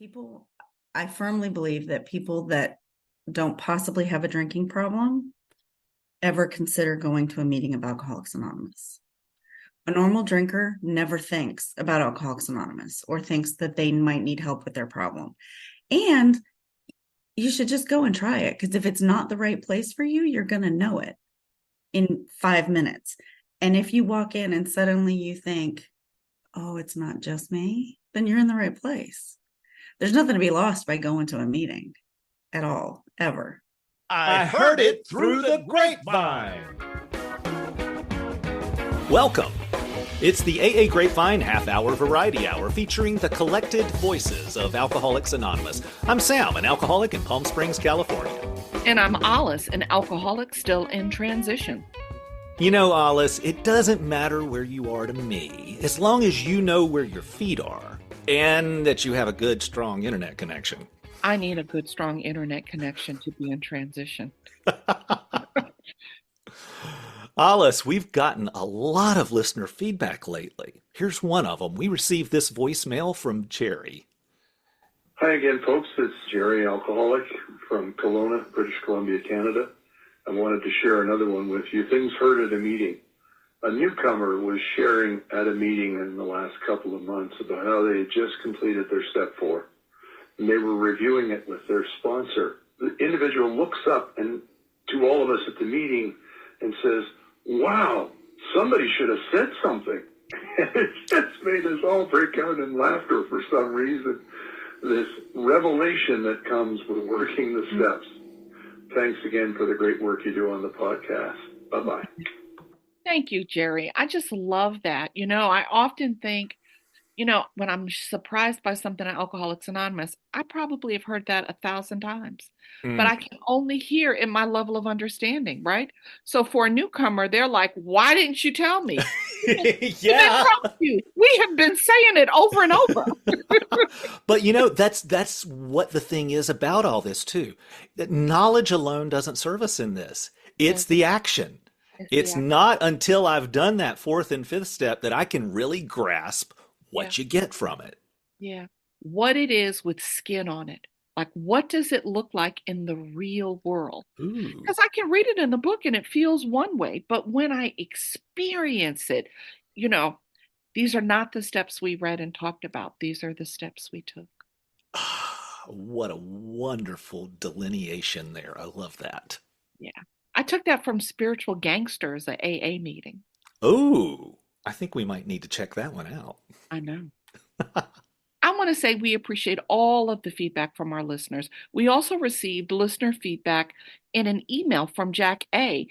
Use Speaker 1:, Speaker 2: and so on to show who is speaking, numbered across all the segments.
Speaker 1: People, I firmly believe that people that don't possibly have a drinking problem ever consider going to a meeting of Alcoholics Anonymous. A normal drinker never thinks about Alcoholics Anonymous or thinks that they might need help with their problem. And you should just go and try it, because if it's not the right place for you, you're going to know it in 5 minutes. And if you walk in and suddenly you think, oh, it's not just me, then you're in the right place. There's nothing to be lost by going to a meeting at all, ever.
Speaker 2: I heard it through the grapevine.
Speaker 3: Welcome. It's the AA Grapevine half-hour variety hour featuring the collected voices of Alcoholics Anonymous. I'm Sam, an alcoholic in Palm Springs, California.
Speaker 4: And I'm Alice, an alcoholic still in transition.
Speaker 3: You know, Alice, it doesn't matter where you are to me, as long as you know where your feet are and that you have a good, strong internet connection.
Speaker 4: I need a good, strong internet connection to be in transition.
Speaker 3: Alice, we've gotten a lot of listener feedback lately. Here's one of them. We received this voicemail from Jerry.
Speaker 5: Hi again, folks. It's Jerry, alcoholic from Kelowna, British Columbia, Canada. I wanted to share another one with you. Things heard at a meeting. A newcomer was sharing at a meeting in the last couple of months about how they had just completed their step 4. And they were reviewing it with their sponsor. The individual looks up and to all of us at the meeting and says, "Wow, somebody should have said something." And it just made us all break out in laughter for some reason. This revelation that comes with working the steps. Thanks again for the great work you do on the podcast. Bye-bye.
Speaker 4: Thank you, Jerry. I just love that. I often think, when I'm surprised by something at Alcoholics Anonymous, I probably have heard that 1,000 times, but I can only hear in my level of understanding, right? So for a newcomer, they're like, why didn't you tell me?
Speaker 3: Yeah.
Speaker 4: We have been saying it over and over.
Speaker 3: But that's what the thing is about all this too. That knowledge alone doesn't serve us in this. It's the action. It's not until I've done that 4th and 5th step that I can really grasp what you get from it.
Speaker 4: Yeah. What it is with skin on it. Like, what does it look like in the real world? Because I can read it in the book and it feels one way, but when I experience it, these are not the steps we read and talked about. These are the steps we took.
Speaker 3: What a wonderful delineation there. I love that.
Speaker 4: Yeah. I took that from Spiritual Gangsters, a AA meeting.
Speaker 3: Oh, I think we might need to check that one out.
Speaker 4: I know. I want to say we appreciate all of the feedback from our listeners. We also received listener feedback in an email from Jack A.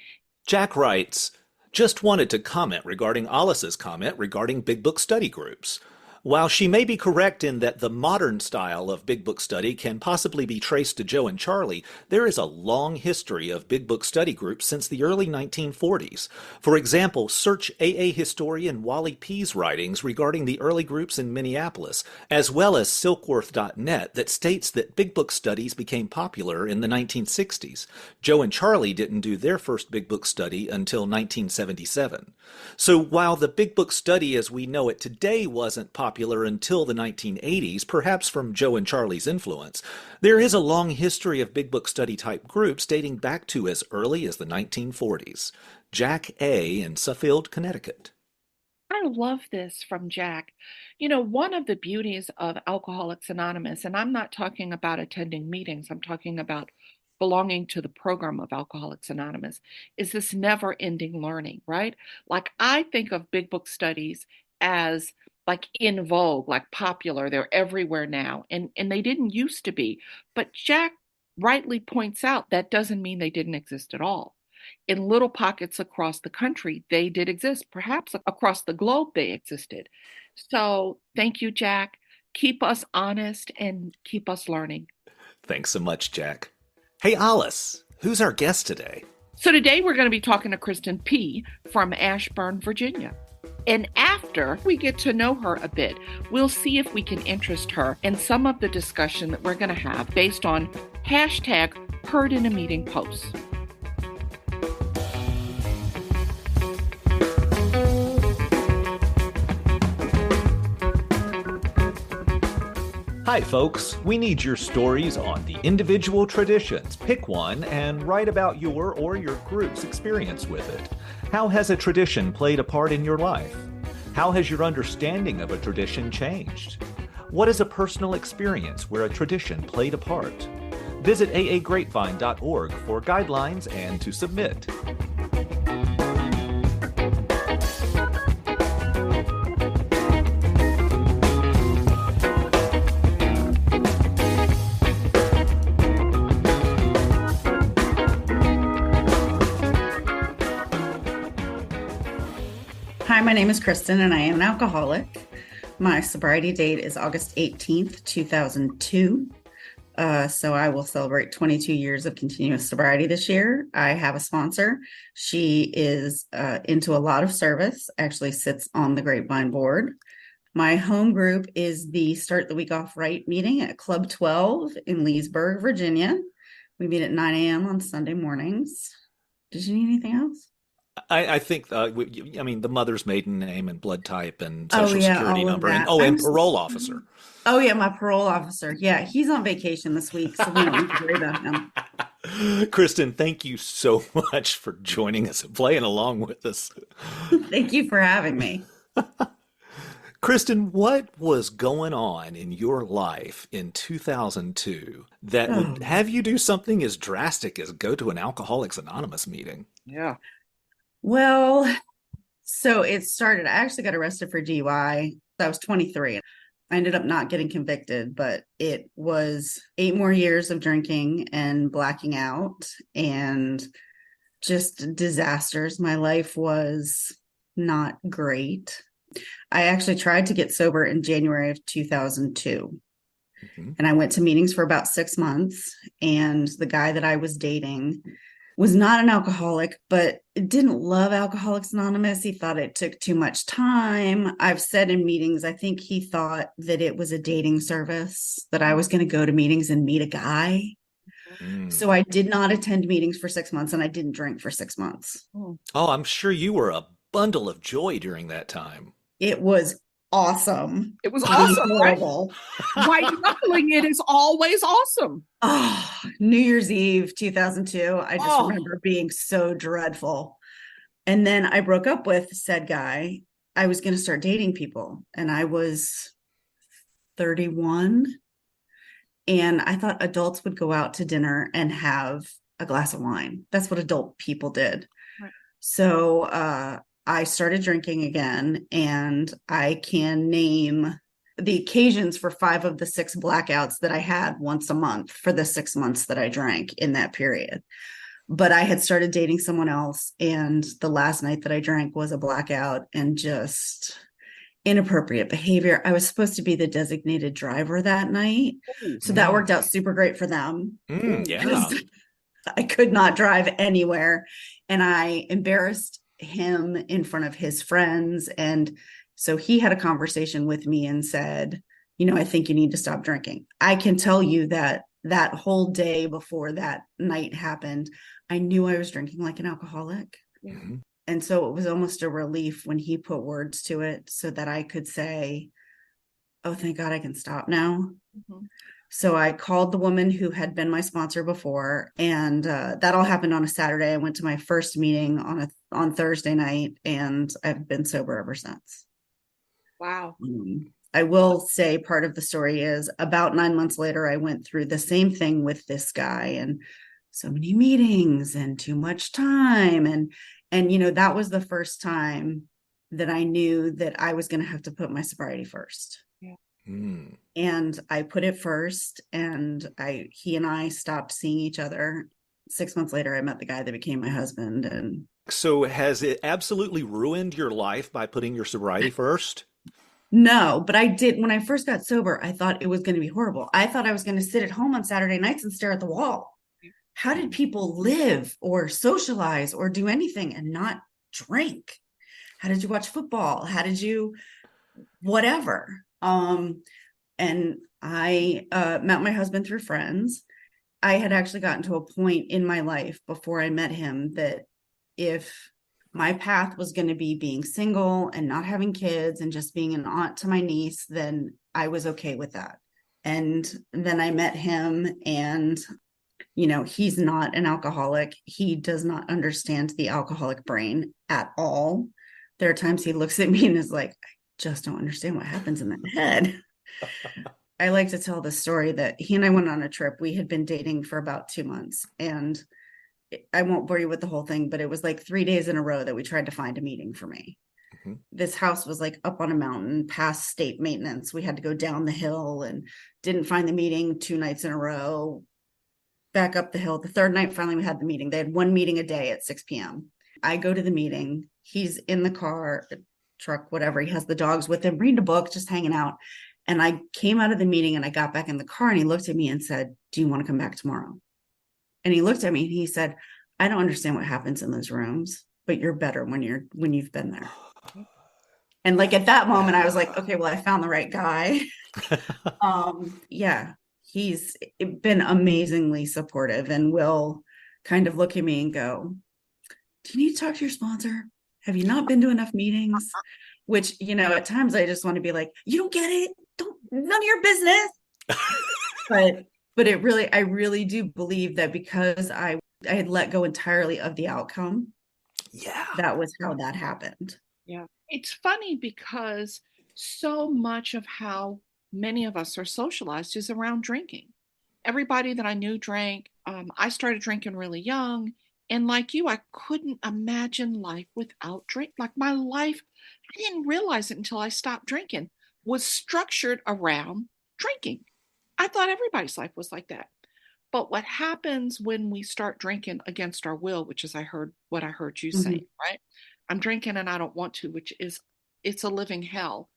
Speaker 3: Jack writes, just wanted to comment regarding Alice's comment regarding Big Book study groups. While she may be correct in that the modern style of Big Book study can possibly be traced to Joe and Charlie, there is a long history of Big Book study groups since the early 1940s. For example, search AA historian Wally P's writings regarding the early groups in Minneapolis, as well as silkworth.net that states that Big Book studies became popular in the 1960s. Joe and Charlie didn't do their first Big Book study until 1977. So while the Big Book study as we know it today wasn't popular until the 1980s, perhaps from Joe and Charlie's influence, there is a long history of Big Book study type groups dating back to as early as the 1940s. Jack A. in Suffield, Connecticut.
Speaker 4: I love this from Jack. One of the beauties of Alcoholics Anonymous, and I'm not talking about attending meetings, I'm talking about belonging to the program of Alcoholics Anonymous, is this never-ending learning, right? Like, I think of Big Book studies as like in vogue, like popular. They're everywhere now. And they didn't used to be. But Jack rightly points out that doesn't mean they didn't exist at all. In little pockets across the country, they did exist. Perhaps across the globe, they existed. So thank you, Jack. Keep us honest and keep us learning.
Speaker 3: Thanks so much, Jack. Hey, Alice, who's our guest today?
Speaker 4: So today we're going to be talking to Kristen P. from Ashburn, Virginia. And after we get to know her a bit, we'll see if we can interest her in some of the discussion that we're going to have based on hashtag heard in a meeting posts.
Speaker 3: Hi, folks. We need your stories on the individual traditions. Pick one and write about your or your group's experience with it. How has a tradition played a part in your life? How has your understanding of a tradition changed? What is a personal experience where a tradition played a part? Visit aagrapevine.org for guidelines and to submit.
Speaker 1: Hi, my name is Kristen and I am an alcoholic. My sobriety date is August 18th, 2002. So I will celebrate 22 years of continuous sobriety this year. I have a sponsor. She is into a lot of service, actually sits on the Grapevine board. My home group is the Start the Week Off Right meeting at Club 12 in Leesburg, Virginia. We meet at 9 a.m. on Sunday mornings. Did you need anything else?
Speaker 3: I think, the mother's maiden name and blood type and
Speaker 1: Oh,
Speaker 3: social
Speaker 1: yeah,
Speaker 3: security
Speaker 1: all of
Speaker 3: number and
Speaker 1: that.
Speaker 3: and parole officer.
Speaker 1: Oh, yeah, my parole officer. Yeah, he's on vacation this week, so we don't need to worry about him.
Speaker 3: Kristen, thank you so much for joining us and playing along with us.
Speaker 1: Thank you for having me.
Speaker 3: Kristen, what was going on in your life in 2002 that would have you do something as drastic as go to an Alcoholics Anonymous meeting?
Speaker 4: Yeah.
Speaker 1: Well, so it started, I actually got arrested for DUI. I was 23. I ended up not getting convicted, but it was 8 more years of drinking and blacking out and just disasters. My life was not great. I actually tried to get sober in January of 2002. And I went to meetings for about 6 months. And the guy that I was dating was not an alcoholic, but didn't love Alcoholics Anonymous. He thought it took too much time. I've said in meetings, I think he thought that it was a dating service, that I was going to go to meetings and meet a guy. So I did not attend meetings for 6 months and I didn't drink for 6 months.
Speaker 3: Oh, I'm sure you were a bundle of joy during that time.
Speaker 1: It was awesome.
Speaker 4: It was awesome, right?
Speaker 1: Horrible.
Speaker 4: White knuckling it is always awesome.
Speaker 1: Oh, New Year's Eve, 2002. I just remember being so dreadful. And then I broke up with said guy. I was going to start dating people and I was 31. And I thought adults would go out to dinner and have a glass of wine. That's what adult people did. Right. So I started drinking again, and I can name the occasions for 5 of the 6 blackouts that I had once a month for the 6 months that I drank in that period. But I had started dating someone else, and the last night that I drank was a blackout and just inappropriate behavior. I was supposed to be the designated driver that night. So that worked out super great for them.
Speaker 3: Yeah.
Speaker 1: I could not drive anywhere, and I embarrassed him in front of his friends. And so he had a conversation with me and said, I think you need to stop drinking. I can tell you that that whole day before that night happened, I knew I was drinking like an alcoholic. Mm-hmm. And so it was almost a relief when he put words to it so that I could say, oh, thank God I can stop now. Mm-hmm. So I called the woman who had been my sponsor before, and that all happened on a Saturday. I went to my first meeting on Thursday night, and I've been sober ever since.
Speaker 4: Wow.
Speaker 1: I will say part of the story is about 9 months later, I went through the same thing with this guy, and so many meetings and too much time. And that was the first time that I knew that I was going to have to put my sobriety first. And I put it first, and he and I stopped seeing each other. 6 months later, I met the guy that became my husband. And
Speaker 3: so has it absolutely ruined your life by putting your sobriety first?
Speaker 1: No, but I did. When I first got sober, I thought it was going to be horrible. I thought I was going to sit at home on Saturday nights and stare at the wall. How did people live or socialize or do anything and not drink? How did you watch football? How did you whatever? And I met my husband through friends. I had actually gotten to a point in my life before I met him that if my path was going to be being single and not having kids and just being an aunt to my niece, then I was okay with that. And then I met him, and, you know, he's not an alcoholic. He does not understand the alcoholic brain at all. There are times he looks at me and is like, I just don't understand what happens in that head. I like to tell the story that he and I went on a trip. We had been dating for about 2 months, and I won't bore you with the whole thing, but it was like 3 days in a row that we tried to find a meeting for me. This house was like up on a mountain past state maintenance. We had to go down the hill and didn't find the meeting 2 nights in a row. Back up the hill. The third night, finally, we had the meeting. They had one meeting a day at 6 p.m. I go to the meeting. He's in the car, truck, whatever. He has the dogs with him, reading a book, just hanging out. And I came out of the meeting and I got back in the car, and he looked at me and said, do you want to come back tomorrow? And he looked at me and he said, I don't understand what happens in those rooms, but you're better when you've been there. And like at that moment, I was like, okay, well, I found the right guy. Yeah, he's been amazingly supportive and will kind of look at me and go, do you need to talk to your sponsor? Have you not been to enough meetings? Which, you know, at times I just want to be like, you don't get it. None of your business. But I really do believe that because I had let go entirely of the outcome.
Speaker 3: Yeah.
Speaker 1: That was how that happened.
Speaker 4: Yeah. It's funny because so much of how many of us are socialized is around drinking. Everybody that I knew drank. I started drinking really young. And like you, I couldn't imagine life without drink. Like my life, I didn't realize it until I stopped drinking, was structured around drinking. I thought everybody's life was like that. But what happens when we start drinking against our will, which is what I heard you say, right? I'm drinking and I don't want to, which is, it's a living hell.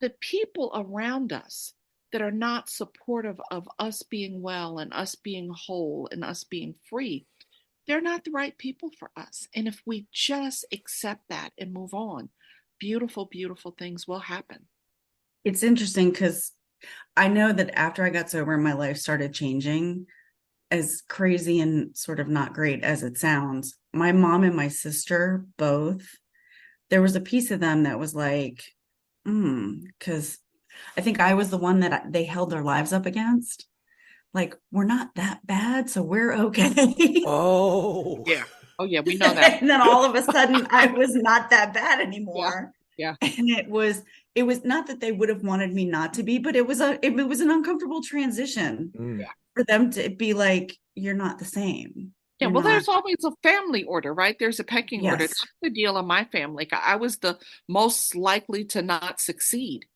Speaker 4: The people around us that are not supportive of us being well and us being whole and us being free, they're not the right people for us. And if we just accept that and move on, beautiful, beautiful things will happen.
Speaker 1: It's interesting because I know that after I got sober, my life started changing. As crazy and sort of not great as it sounds, my mom and my sister both, there was a piece of them that was like, because I think I was the one that they held their lives up against. Like, we're not that bad, so we're okay.
Speaker 3: Oh.
Speaker 4: Yeah. Oh, yeah, we know that.
Speaker 1: And then all of a sudden, I was not that bad anymore.
Speaker 4: Yeah.
Speaker 1: And it was not that they would have wanted me not to be, but it was an uncomfortable transition for them to be like, you're not the same.
Speaker 4: Yeah,
Speaker 1: You're
Speaker 4: well,
Speaker 1: not.
Speaker 4: there's always a family order, right? There's a pecking order.
Speaker 1: Yes.
Speaker 4: That's the deal in my family. I was the most likely to not succeed.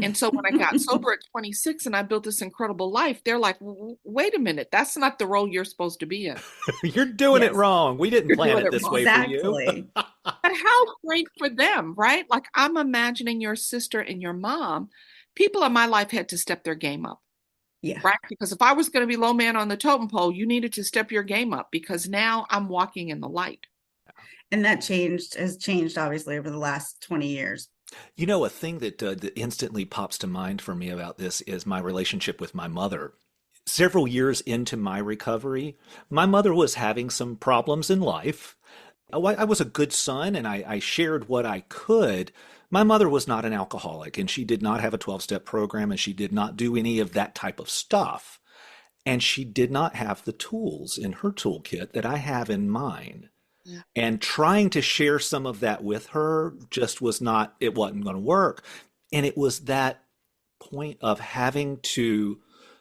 Speaker 4: And so when I got sober at 26 and I built this incredible life, they're like, wait a minute, that's not the role you're supposed to be in.
Speaker 3: You're doing it wrong. We didn't plan it this way for you.
Speaker 1: Exactly.
Speaker 4: But how great for them, right? Like I'm imagining your sister and your mom, people in my life had to step their game up.
Speaker 1: Yeah.
Speaker 4: Right. Because if I was going to be low man on the totem pole, you needed to step your game up because now I'm walking in the light.
Speaker 1: And that has changed obviously over the last 20 years.
Speaker 3: You know, a thing that instantly pops to mind for me about this is my relationship with my mother. Several years into my recovery, my mother was having some problems in life. I was a good son and I shared what I could. My mother was not an alcoholic and she did not have a 12-step program and she did not do any of that type of stuff. And she did not have the tools in her toolkit that I have in mine. Yeah. And trying to share some of that with her just it wasn't going to work. And it was that point of having to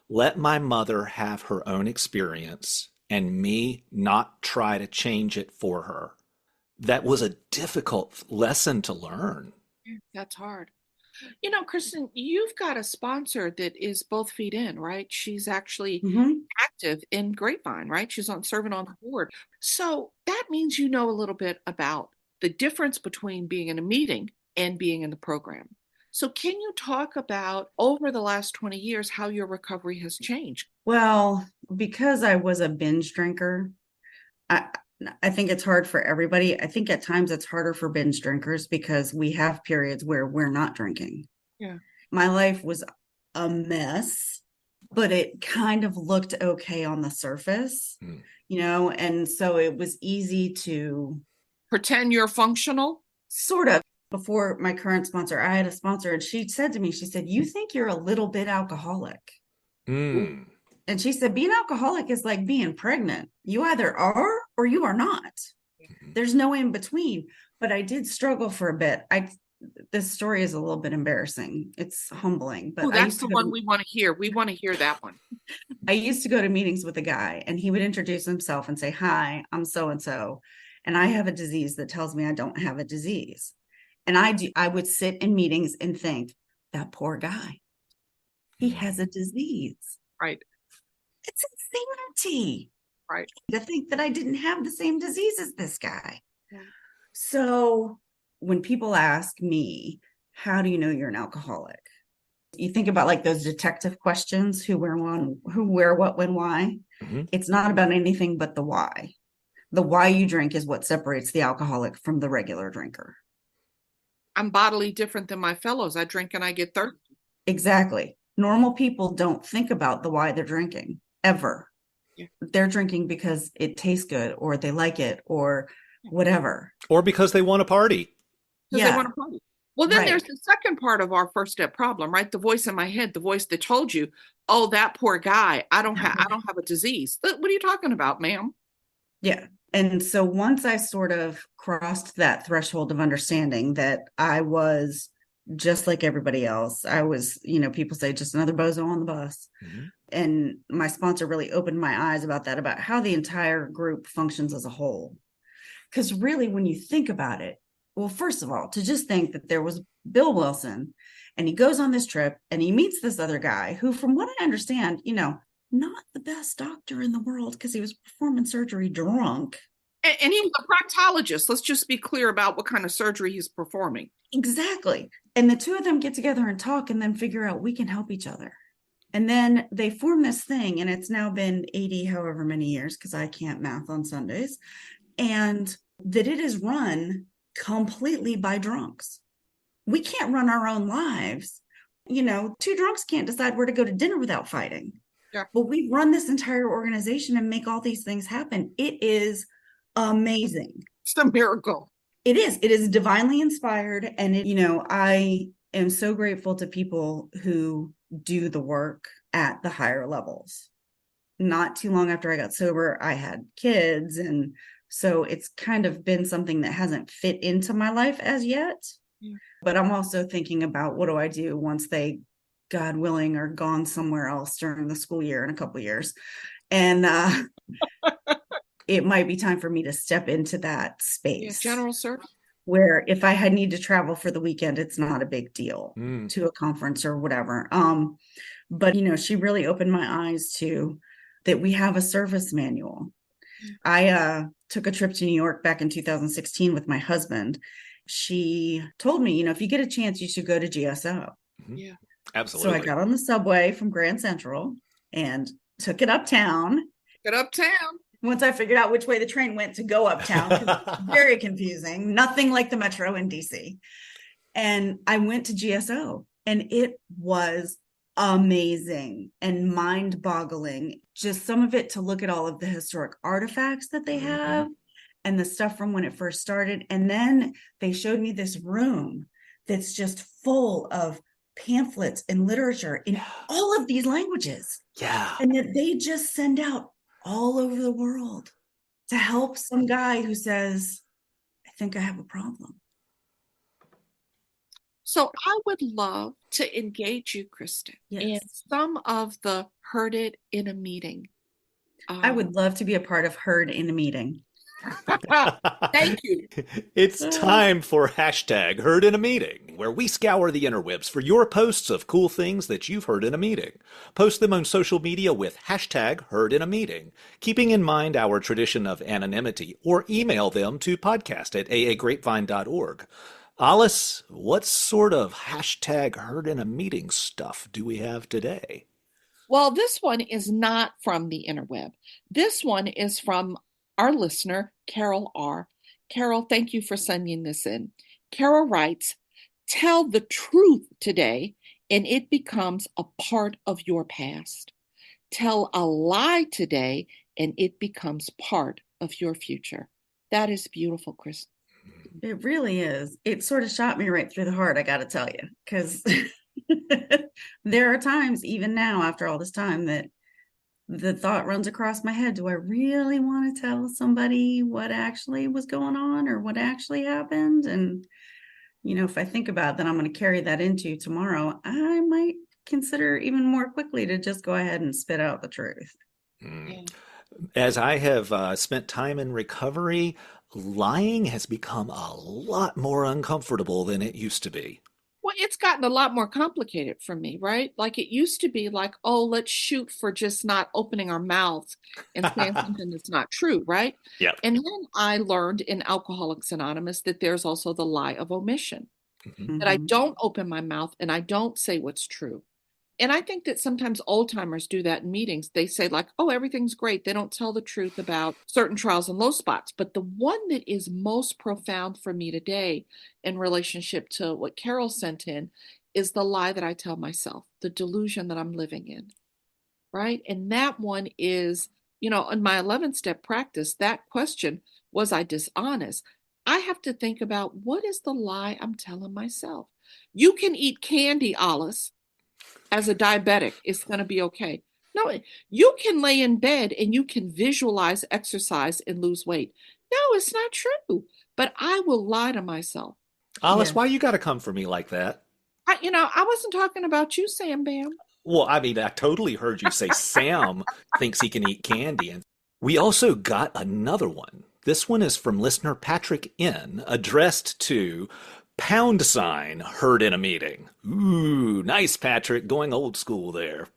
Speaker 3: let my mother have her own experience and me not try to change it for her. That was a difficult lesson to learn.
Speaker 4: That's hard. You know, Kristen, you've got a sponsor that is both feet in, right? She's actually active in Grapevine, right? She's serving on the board. So that means you know a little bit about the difference between being in a meeting and being in the program. So can you talk about over the last 20 years how your recovery has changed?
Speaker 1: Well, because I was a binge drinker, I think it's hard for everybody. I think at times it's harder for binge drinkers because we have periods where we're not drinking.
Speaker 4: Yeah.
Speaker 1: My life was a mess, but it kind of looked okay on the surface, you know, and so it was easy to
Speaker 4: pretend you're functional.
Speaker 1: Sort of. Before my current sponsor, I had a sponsor, and she said to me, she said, "You think you're a little bit alcoholic."
Speaker 3: Mm.
Speaker 1: And she said, "Being alcoholic is like being pregnant. You either are or you are not. There's no in between." But I did struggle for a bit. This story is a little bit embarrassing. It's humbling, but
Speaker 4: Oh, that's the one we want to hear. We want to hear that one.
Speaker 1: I used to go to meetings with a guy, and he would introduce himself and say, "Hi, I'm so and so, and I have a disease that tells me I don't have a disease." And I would sit in meetings and think, that poor guy, he has a disease.
Speaker 4: Right.
Speaker 1: It's insanity.
Speaker 4: Right.
Speaker 1: To think that I didn't have the same disease as this guy.
Speaker 4: Yeah.
Speaker 1: So when people ask me, how do you know you're an alcoholic? You think about like those detective questions, who, where, what, when, why.
Speaker 3: Mm-hmm.
Speaker 1: It's not about anything but the why. The why you drink is what separates the alcoholic from the regular drinker.
Speaker 4: I'm bodily different than my fellows. I drink and I get thirsty.
Speaker 1: Exactly. Normal people don't think about the why they're drinking ever. Yeah. They're drinking because it tastes good, or they like it, or whatever.
Speaker 3: Or because they want to party.
Speaker 4: Because they want to party. Well, then there's the second part of our first step problem, right? The voice in my head, the voice that told you, "Oh, that poor guy, I don't have a disease." What are you talking about, ma'am?
Speaker 1: Yeah. And so once I sort of crossed that threshold of understanding that I was just like everybody else, I was, people say just another bozo on the bus. Mm-hmm. And my sponsor really opened my eyes about that, about how the entire group functions as a whole. Because really, when you think about it, well, first of all, to just think that there was Bill Wilson, and he goes on this trip and he meets this other guy who, from what I understand, not the best doctor in the world, because he was performing surgery drunk.
Speaker 4: And he was a proctologist. Let's just be clear about what kind of surgery he's performing.
Speaker 1: Exactly. And the two of them get together and talk, and then figure out we can help each other. And then they form this thing, and it's now been 80 however many years, because I can't math on Sundays, and that it is run completely by drunks. We can't run our own lives. Two drunks can't decide where to go to dinner without fighting. Yeah. But we run this entire organization and make all these things happen. It is amazing.
Speaker 4: It's a miracle.
Speaker 1: It is. It is divinely inspired. And, I am so grateful to people who do the work at the higher levels. Not too long after I got sober, I had kids. And so it's kind of been something that hasn't fit into my life as yet. Yeah. But I'm also thinking about, what do I do once they, God willing, are gone somewhere else during the school year in a couple of years. And it might be time for me to step into that space.
Speaker 4: Yeah, general service.
Speaker 1: Where if I had need to travel for the weekend, it's not a big deal to a conference or whatever. But, she really opened my eyes to that we have a service manual. I took a trip to New York back in 2016 with my husband. She told me, if you get a chance, you should go to GSO.
Speaker 4: Yeah,
Speaker 3: absolutely.
Speaker 1: So I got on the subway from Grand Central and took it uptown. Once I figured out which way the train went to go uptown, it was very confusing. Nothing like the metro in DC. And I went to GSO, and it was amazing and mind-boggling. Just some of it to look at all of the historic artifacts that they have and the stuff from when it first started. And then they showed me this room that's just full of pamphlets and literature in all of these languages.
Speaker 3: Yeah.
Speaker 1: And that they just send out all over the world to help some guy who says, "I think I have a problem."
Speaker 4: So I would love to engage you, Kristen, in some of the Heard It in a Meeting.
Speaker 1: I would love to be a part of Heard in a Meeting.
Speaker 4: Thank you.
Speaker 3: It's time for hashtag Heard in a Meeting, where we scour the interwebs for your posts of cool things that you've heard in a meeting. Post them on social media with hashtag Heard in a Meeting, keeping in mind our tradition of anonymity, or email them to podcast@aagrapevine.org. Alice, what sort of hashtag Heard in a Meeting stuff do we have today?
Speaker 4: Well, this one is not from the interweb. This one is from our listener, Carol R. Carol, thank you for sending this in. Carol writes, "Tell the truth today, and it becomes a part of your past. Tell a lie today, and it becomes part of your future." That is beautiful, Chris.
Speaker 1: It really is. It sort of shot me right through the heart, I got to tell you, because there are times, even now, after all this time, that the thought runs across my head, do I really want to tell somebody what actually was going on or what actually happened? And, if I think about that, I'm going to carry that into tomorrow. I might consider even more quickly to just go ahead and spit out the truth.
Speaker 4: Yeah.
Speaker 3: As I have spent time in recovery, lying has become a lot more uncomfortable than it used to be.
Speaker 4: Well, it's gotten a lot more complicated for me, right? Like it used to be like, oh, let's shoot for just not opening our mouths and saying something that's not true, right?
Speaker 3: Yep.
Speaker 4: And then I learned in Alcoholics Anonymous that there's also the lie of omission,
Speaker 3: Mhm.
Speaker 4: that I
Speaker 1: Mhm.
Speaker 4: don't open my mouth and I don't say what's true. And I think that sometimes old timers do that in meetings. They say, like, oh, everything's great. They don't tell the truth about certain trials and low spots. But the one that is most profound for me today in relationship to what Carol sent in is the lie that I tell myself, the delusion that I'm living in. Right. And that one is, in my 11 step practice, that question, was I dishonest? I have to think about what is the lie I'm telling myself. You can eat candy, Alice, as a diabetic, it's going to be okay. No, you can lay in bed and you can visualize exercise and lose weight. No, it's not true. But I will lie to myself.
Speaker 3: Alice,
Speaker 1: Yeah.
Speaker 3: why you got to come for me like that?
Speaker 4: I wasn't talking about you, Sam Bam.
Speaker 3: Well, I mean, I totally heard you say Sam thinks he can eat candy. And we also got another one. This one is from listener Patrick N, addressed to # heard in a meeting. Ooh, nice, Patrick, going old school there.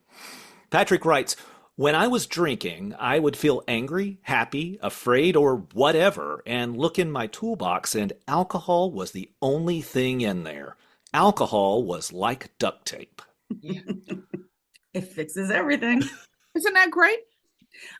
Speaker 3: Patrick writes, when I was drinking, I would feel angry, happy, afraid, or whatever, and look in my toolbox, and alcohol was the only thing in there. Alcohol was like duct tape.
Speaker 4: Yeah.
Speaker 1: It fixes everything.
Speaker 4: Isn't that great?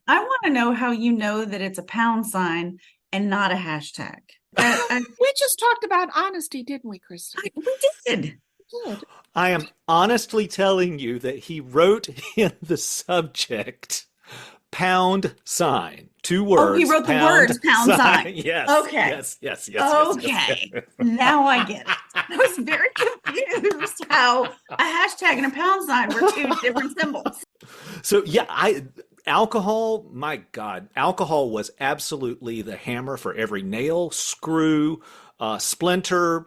Speaker 1: I want to know how you know that it's a # and not a hashtag.
Speaker 4: We just talked about honesty, didn't we, Kristen?
Speaker 1: We did.
Speaker 4: Good.
Speaker 3: I am honestly telling you that he wrote in the subject #, 2 words.
Speaker 1: Oh, he wrote the words #.
Speaker 3: Yes.
Speaker 1: Okay.
Speaker 3: Yes.
Speaker 1: Okay. Now I get it. I was very confused how a hashtag and a # were 2 different symbols.
Speaker 3: So yeah, alcohol, my God, alcohol was absolutely the hammer for every nail, screw, splinter,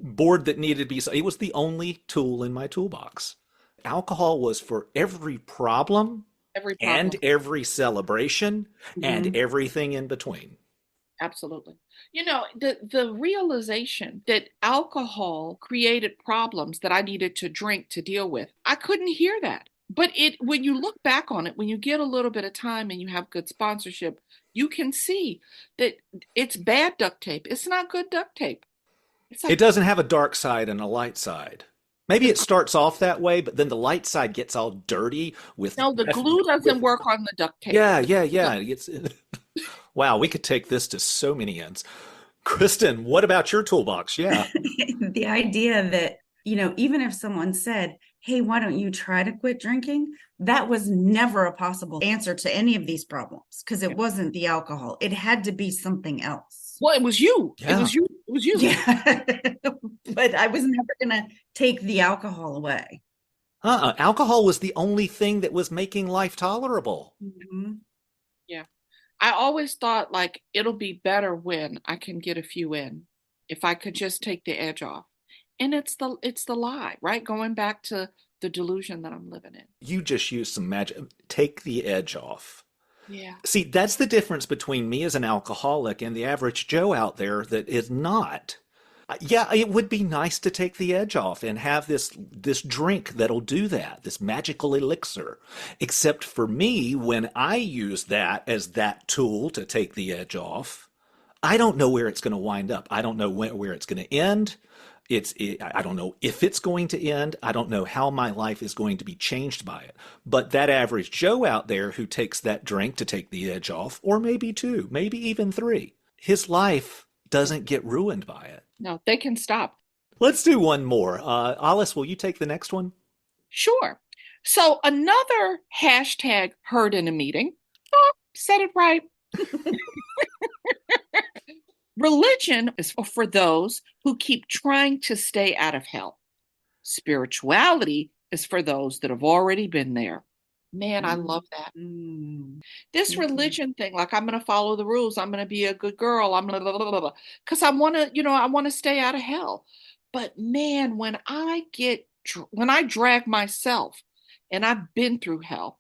Speaker 3: board that needed to be. It was the only tool in my toolbox. Alcohol was for every problem, and every celebration, and everything in between.
Speaker 4: Absolutely. The realization that alcohol created problems that I needed to drink to deal with, I couldn't hear that. But when you look back on it, when you get a little bit of time and you have good sponsorship, you can see that it's bad duct tape. It's not good duct tape.
Speaker 3: It doesn't have a dark side and a light side. Maybe it starts off that way, but then the light side gets all dirty with...
Speaker 4: No, the glue doesn't work on the duct tape.
Speaker 3: Yeah. Wow, we could take this to so many ends. Kristen, what about your toolbox? Yeah.
Speaker 1: The idea that, even if someone said, hey, why don't you try to quit drinking? That was never a possible answer to any of these problems because it wasn't the alcohol. It had to be something else.
Speaker 4: Well, it was you.
Speaker 3: Yeah.
Speaker 4: It was you.
Speaker 1: Yeah. But I was never going to take the alcohol away.
Speaker 3: Alcohol was the only thing that was making life tolerable.
Speaker 1: Mm-hmm.
Speaker 4: Yeah. I always thought like it'll be better when I can get a few in, if I could just take the edge off. And it's the lie, right? Going back to the delusion that I'm living in.
Speaker 3: You just used some magic. Take the edge off.
Speaker 4: Yeah.
Speaker 3: See, that's the difference between me as an alcoholic and the average Joe out there that is not. Yeah, it would be nice to take the edge off and have this drink that'll do that, this magical elixir. Except for me, when I use that as that tool to take the edge off, I don't know where it's going to wind up. I don't know where it's going to end. I don't know if it's going to end. I don't know how my life is going to be changed by it. But that average Joe out there who takes that drink to take the edge off, or maybe 2, maybe even 3, his life doesn't get ruined by it.
Speaker 4: No, they can stop.
Speaker 3: Let's do one more. Alice, will you take the next one?
Speaker 4: Sure. So another hashtag heard in a meeting. Oh, said it right. Religion is for those who keep trying to stay out of hell. Spirituality is for those that have already been there. Man, I love that. This religion thing, like I'm going to follow the rules, I'm going to be a good girl, I'm blah, blah, blah, blah, because I want to, I want to stay out of hell. But man, when I drag myself and I've been through hell,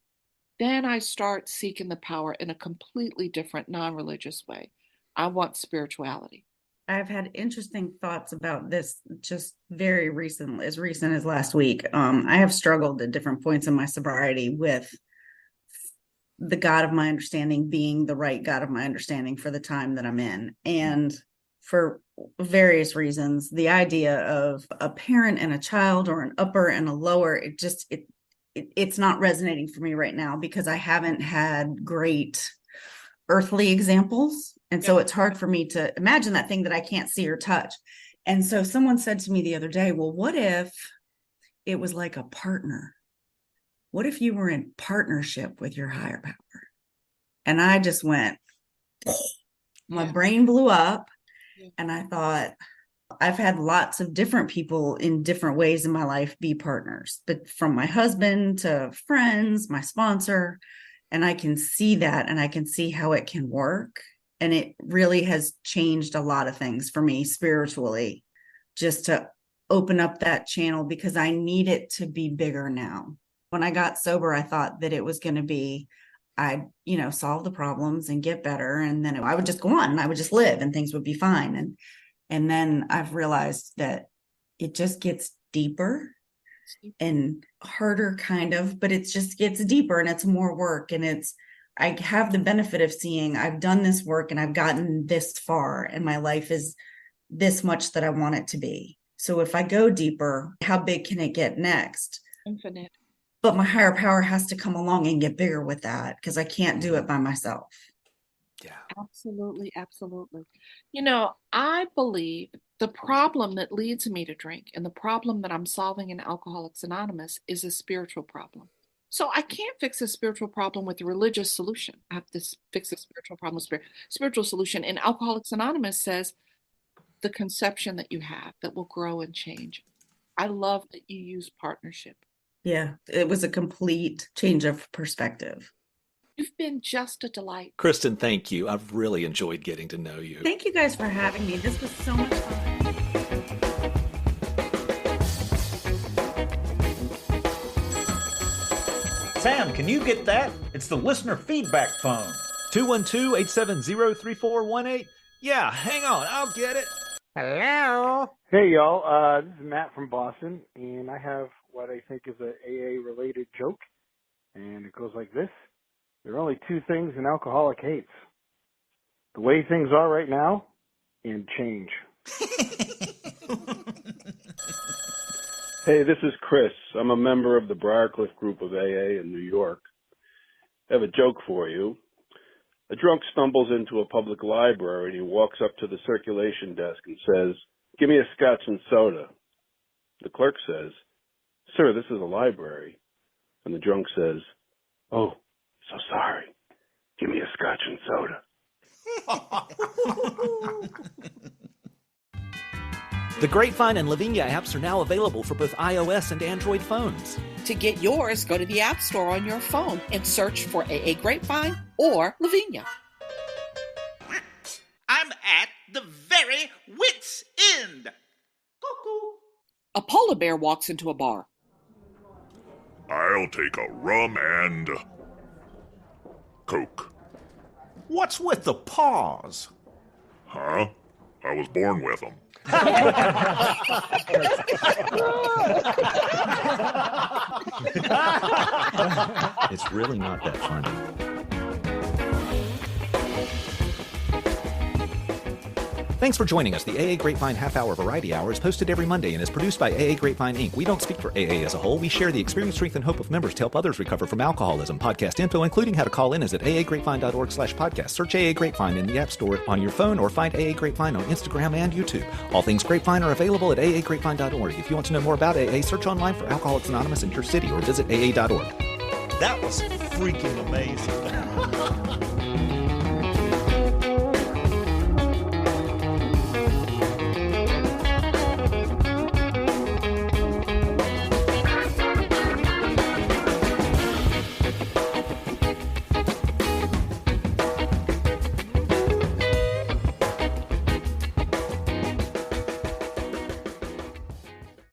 Speaker 4: then I start seeking the power in a completely different, non-religious way. I want spirituality.
Speaker 1: I've had interesting thoughts about this just very recent as last week. I have struggled at different points in my sobriety with the God of my understanding being the right God of my understanding for the time that I'm in. And for various reasons, the idea of a parent and a child, or an upper and a lower, it's not resonating for me right now, because I haven't had great earthly examples. And so it's hard for me to imagine that thing that I can't see or touch. And so someone said to me the other day, well, what if it was like a partner? What if you were in partnership with your higher power? And I just went, my brain blew up. And I thought, I've had lots of different people in different ways in my life be partners, but from my husband to friends, my sponsor, and I can see that, and I can see how it can work. And it really has changed a lot of things for me spiritually, just to open up that channel, because I need it to be bigger now. When I got sober, I thought that it was going to be, I'd, solve the problems and get better. And then I would just go on and I would just live and things would be fine. And then I've realized that it just gets deeper and harder, kind of, but it just gets deeper and it's more work. And I have the benefit of seeing I've done this work and I've gotten this far, and my life is this much that I want it to be. So if I go deeper, how big can it get next?
Speaker 4: Infinite.
Speaker 1: But my higher power has to come along and get bigger with that, because I can't do it by myself.
Speaker 3: Yeah.
Speaker 4: Absolutely. Absolutely. I believe the problem that leads me to drink and the problem that I'm solving in Alcoholics Anonymous is a spiritual problem. So I can't fix a spiritual problem with a religious solution. I have to fix a spiritual problem with spiritual solution. And Alcoholics Anonymous says the conception that you have that will grow and change. I love that you use partnership.
Speaker 1: Yeah, it was a complete change of perspective.
Speaker 4: You've been just a delight.
Speaker 3: Kristen, thank you. I've really enjoyed getting to know you.
Speaker 1: Thank you guys for having me. This was so much fun.
Speaker 2: Sam, can you get that? It's the listener feedback phone.
Speaker 3: 212-870-3418. Yeah, hang on. I'll get it.
Speaker 6: Hello. Hey, y'all. This is Matt from Boston, and I have what I think is a AA-related joke, and it goes like this. There are only two things an alcoholic hates: the way things are right now and change.
Speaker 7: Hey, this is Chris. I'm a member of the Briarcliff group of AA in New York. I have a joke for you. A drunk stumbles into a public library and he walks up to the circulation desk and says, "Give me a scotch and soda." The clerk says, "Sir, this is a library." And the drunk says, "Oh, so sorry. Give me a scotch and soda."
Speaker 3: The Grapevine and Lavinia apps are now available for both iOS and Android phones.
Speaker 4: To get yours, go to the App Store on your phone and search for AA Grapevine or Lavinia.
Speaker 8: I'm at the very wit's end. Cuckoo.
Speaker 4: A polar bear walks into a bar.
Speaker 9: I'll take a rum and Coke.
Speaker 2: What's with the paws?
Speaker 9: Huh? I was born with them.
Speaker 3: It's really not that funny. Thanks for joining us. The AA Grapevine Half-Hour Variety Hour is posted every Monday and is produced by AA Grapevine, Inc. We don't speak for AA as a whole. We share the experience, strength, and hope of members to help others recover from alcoholism. Podcast info, including how to call in, is at aagrapevine.org/podcast. Search AA Grapevine in the App Store on your phone or find AA Grapevine on Instagram and YouTube. All things Grapevine are available at aagrapevine.org. If you want to know more about AA, search online for Alcoholics Anonymous in your city or visit aa.org.
Speaker 2: That was freaking amazing.